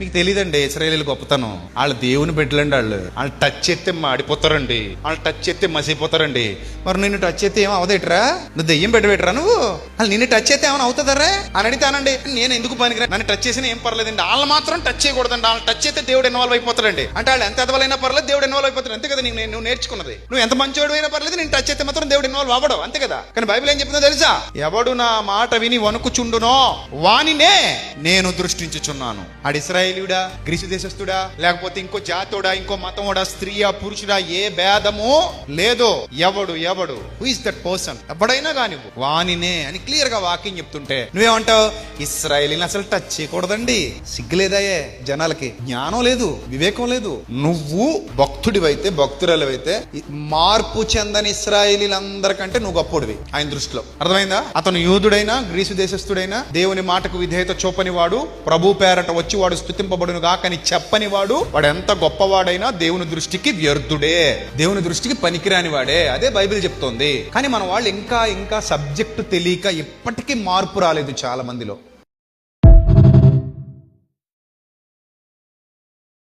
మీకు తెలియదండి ఇశ్రాయేలీల గొప్పతనం. వాళ్ళు దేవుని బిడ్డలండి. వాళ్ళు టచ్ చేస్తే మాడిపోతారండి, వాళ్ళు టచ్ చేస్తే మసిపోతారండి. మరి నిన్ను టచ్ చేస్తే ఏమో అవదేట్రా? నువ్వు దెయ్యం పెట్టరా నువ్వు? వాళ్ళు నిన్ను టచ్ చేస్తే ఏమైనా అవుతుందరా అని అడిగితానండి. నేను ఎందుకు పనికిరా, నన్ను టచ్ చేసినా ఏం పర్లేదండి. వాళ్ళు మాత్రం టచ్ చేయకూడదండి. వాళ్ళు టచ్ చేస్తే దేవుడు ఇన్వాల్వ్ అయిపోతాడండి. అంటే వాళ్ళు ఎంత ఎదవలైనా పర్లేదు, దేవుడు ఇన్వాల్వ్ అయిపోతాడు. అంతే కదా నువ్వు నేర్చుకున్నది. నువ్వు ఎంత మంచోడు అయినా పర్లేదు, నేను టచ్ చేస్తే మాత్రం దేవుడు ఇన్వాల్వ్ అవ్వడు. అంతే కదా. కానీ బైబిల్ ఏం చెప్తుందో తెలుసా? ఎవడు నా మాట విని వణుకుచుండునో వానినే నేను దృష్టించుచున్నాను. ఆడు ఇశ్రాయేలీయుడా, గ్రీసు దేశస్థుడా, లేకపోతే ఇంకో జాతోడా, ఇంకో మతముడా, స్త్రీయా, పురుషుడా, ఏ భేదము లేదు. ఎవడు హూ ఇస్ దట్ పర్సన్, ఎవడైనా కాని వానినే అని క్లియర్ గా వాక్యం చెప్తుంటే నువ్వేమంటావు? ఇశ్రాయేలీని అసలు టచ్ చేయకూడదండి. సిగ్గులేదాయే జనాలకి, జ్ఞానం లేదు, వివేకం లేదు. నువ్వు భక్తుడివైతే, భక్తురాలవైతే మార్పు చెందని ఇశ్రాయేలీలందరికంటే నువ్వు గొప్పోడివి ఆయన దృష్టిలో. అర్థమైందా? అతను యూదుడైనా, గ్రీసు దేశస్థుడైనా, దేవుని మాటకు విధేయత చూపని వాడు, ప్రభు పేరట వచ్చి వాడు స్తుతింపబడును గాకని చెప్పని వాడు ఎంత గొప్పవాడైనా దేవుని దృష్టికి వ్యర్థుడే, దేవుని దృష్టికి పనికిరాని వాడే. అదే బైబిల్ చెప్తోంది. కానీ మన వాళ్ళు ఇంకా సబ్జెక్టు తెలియక ఇప్పటికీ మార్పు రాలేదు చాలా మందిలో.